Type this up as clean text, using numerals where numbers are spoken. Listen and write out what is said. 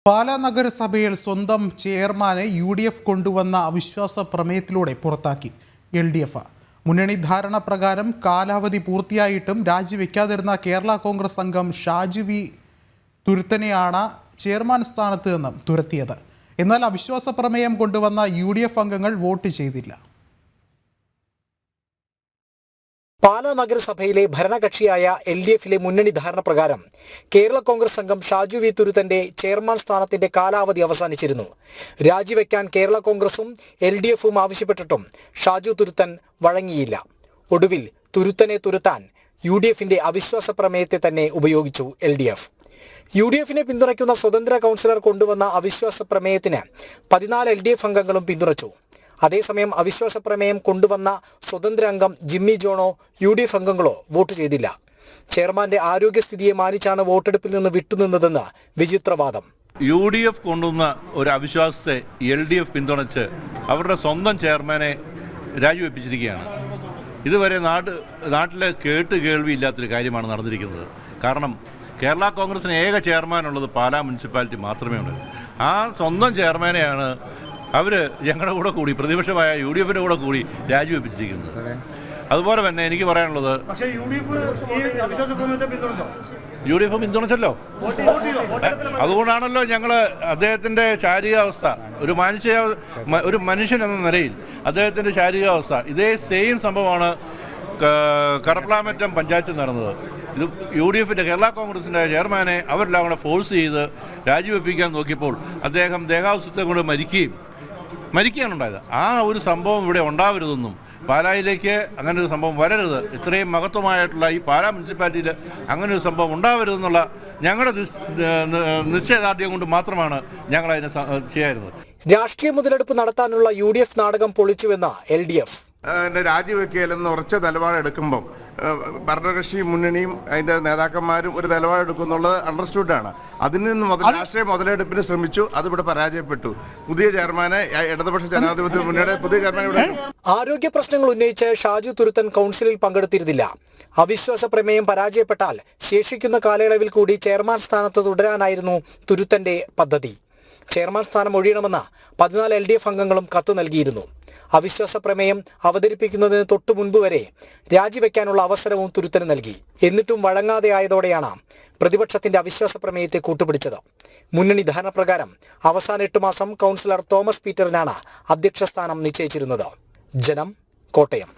പാലാ നഗരസഭയിൽ സ്വന്തം ചെയർമാനെ UDF കൊണ്ടുവന്ന അവിശ്വാസ പ്രമേയത്തിലൂടെ പുറത്താക്കി LDF. മുന്നണി ധാരണ പ്രകാരം കാലാവധി പൂർത്തിയായിട്ടും രാജിവെക്കാതിരുന്ന കേരള കോൺഗ്രസ് അംഗം ഷാജു വി തുരുത്തനെയാണ് ചെയർമാൻ സ്ഥാനത്ത് നിന്നും തുരത്തിയത്. എന്നാൽ അവിശ്വാസ പ്രമേയം കൊണ്ടുവന്ന UDF അംഗങ്ങൾ വോട്ട് ചെയ്തില്ല. പാലാ നഗരസഭയിലെ ഭരണകക്ഷിയായ LDFിലെ മുന്നണി ധാരണ പ്രകാരം കേരള കോൺഗ്രസ് അംഗം ഷാജു വി തുരുത്തന്റെ ചെയർമാൻ സ്ഥാനത്തിന്റെ കാലാവധി അവസാനിച്ചിരുന്നു. രാജിവെക്കാൻ കേരള കോൺഗ്രസും LDFും ആവശ്യപ്പെട്ടിട്ടും ഷാജു തുരുത്തൻ വഴങ്ങിയില്ല. ഒടുവിൽ തുരുത്തനെ തുരുത്താൻ UDFിന്റെ അവിശ്വാസ പ്രമേയത്തെ തന്നെ ഉപയോഗിച്ചു LDF. UDFിനെ പിന്തുണയ്ക്കുന്ന സ്വതന്ത്ര കൗൺസിലർ കൊണ്ടുവന്ന അവിശ്വാസ പ്രമേയത്തിന് 14 LDF അംഗങ്ങളും പിന്തുണച്ചു. അതേസമയം അവിശ്വാസ പ്രമേയം കൊണ്ടുവന്ന സ്വതന്ത്ര അംഗം ജിമ്മി ജോണോ UDF അംഗങ്ങളോ വോട്ട് ചെയ്തില്ല. ചെയർമാന്റെ ആരോഗ്യസ്ഥിതിയെ മാനിച്ചാണ് വോട്ടെടുപ്പിൽ നിന്ന് വിട്ടുനിന്നതെന്ന് വിചിത്രവാദം. UDF കൊണ്ടുവന്ന ഒരു അവിശ്വാസത്തെ LDF പിന്തുണച്ച് അവരുടെ സ്വന്തം ചെയർമാനെ രാജിവെപ്പിച്ചിരിക്കുകയാണ്. ഇതുവരെ നാട്ടിലെ കേൾവിയില്ലാത്തൊരു കാര്യമാണ് നടന്നിരിക്കുന്നത്. കാരണം കേരള കോൺഗ്രസിന് ഏക ചെയർമാനുള്ളത് പാലാ മുനിസിപ്പാലിറ്റി മാത്രമേ ഉള്ളൂ. ആ സ്വന്തം ചെയർമാനെയാണ് അവർ ഞങ്ങളുടെ കൂടെ കൂടി പ്രതിപക്ഷമായ UDFിൻ്റെ കൂടെ കൂടി രാജിവെപ്പിച്ചിരിക്കുന്നത്. അതുപോലെ തന്നെ എനിക്ക് പറയാനുള്ളത് UDF പിന്തുണച്ചല്ലോ. അതുകൊണ്ടാണല്ലോ ഞങ്ങൾ അദ്ദേഹത്തിൻ്റെ ശാരീരികാവസ്ഥ ഒരു മനുഷ്യൻ എന്ന നിലയിൽ അദ്ദേഹത്തിൻ്റെ ശാരീരികാവസ്ഥ ഇതേ സെയിം സംഭവമാണ് കടപ്ലാമറ്റം പഞ്ചായത്തിൽ നടന്നത്. ഇത് UDFിൻ്റെ കേരള കോൺഗ്രസിൻ്റെ ചെയർമാനെ അവരെല്ലാം കൂടെ ഫോഴ്സ് ചെയ്ത് രാജിവെപ്പിക്കാൻ നോക്കിയപ്പോൾ അദ്ദേഹം ദേഹാവസ്ഥത്തെ കൊണ്ട് മരിക്കുകയാണ് ഉണ്ടായത്. ആ ഒരു സംഭവം ഇവിടെ ഉണ്ടാവരുതെന്നും പാലായിലേക്ക് അങ്ങനെ ഒരു സംഭവം വരരുത്, ഇത്രയും മഹത്വമായിട്ടുള്ള ഈ പാലാ മുനിസിപ്പാലിറ്റിയിൽ അങ്ങനെ ഒരു സംഭവം ഉണ്ടാവരുതെന്നുള്ള ഞങ്ങളുടെ നിശ്ചയദാർഢ്യം കൊണ്ട് മാത്രമാണ് ഞങ്ങൾ അതിനെ ചെയ്യാറുള്ളത്. രാഷ്ട്രീയ മുതലെടുപ്പ് നടത്താനുള്ള UDF നാടകം പൊളിച്ചുവെന്ന LDF. രാജിവെക്കലെന്ന് ഉറച്ച നിലപാടെടുക്കുമ്പം ഭരണകക്ഷി മുന്നണിയും അതിൻ്റെ നേതാക്കന്മാരും ഒരു നിലപാടെടുക്കുന്നുള്ളത് അണ്ടർസ്റ്റുഡാണ്. അതിൽ നിന്ന് രാഷ്ട്രീയ മുതലെടുപ്പിന് ശ്രമിച്ചു, അതിവിടെ പരാജയപ്പെട്ടു. പുതിയ ചെയർമാനെ ഇടതുപക്ഷ ജനാധിപത്യ മുന്നണിയുടെ പുതിയ ചെയർമാൻ ആരോഗ്യ പ്രശ്നങ്ങൾ ഉന്നയിച്ച് ഷാജു തുരുത്തൻ കൗൺസിലിൽ പങ്കെടുത്തിരുന്നില്ല. അവിശ്വാസ പ്രമേയം പരാജയപ്പെട്ടാൽ ശേഷിക്കുന്ന കാലയളവിൽ കൂടി ചെയർമാൻ സ്ഥാനത്ത് തുടരാനായിരുന്നു തുരുത്തന്റെ പദ്ധതി. ചെയർമാൻ സ്ഥാനം ഒഴിയണമെന്ന് 14 LDF അംഗങ്ങളും കത്ത് നൽകിയിരുന്നു. അവിശ്വാസ പ്രമേയം അവതരിപ്പിക്കുന്നതിന് തൊട്ടു മുൻപ് വരെ രാജിവെക്കാനുള്ള അവസരവും തുരുത്തന് നൽകി. എന്നിട്ടും വഴങ്ങാതെ ആയതോടെയാണ് പ്രതിപക്ഷത്തിന്റെ അവിശ്വാസ പ്രമേയത്തെ കൂട്ടുപിടിച്ചത്. മുന്നണി ധാരണപ്രകാരം അവസാന 8 മാസം കൗൺസിലർ തോമസ് പീറ്ററിനാണ് അധ്യക്ഷ സ്ഥാനം നിശ്ചയിച്ചിരുന്നത്. ജനം, കോട്ടയം.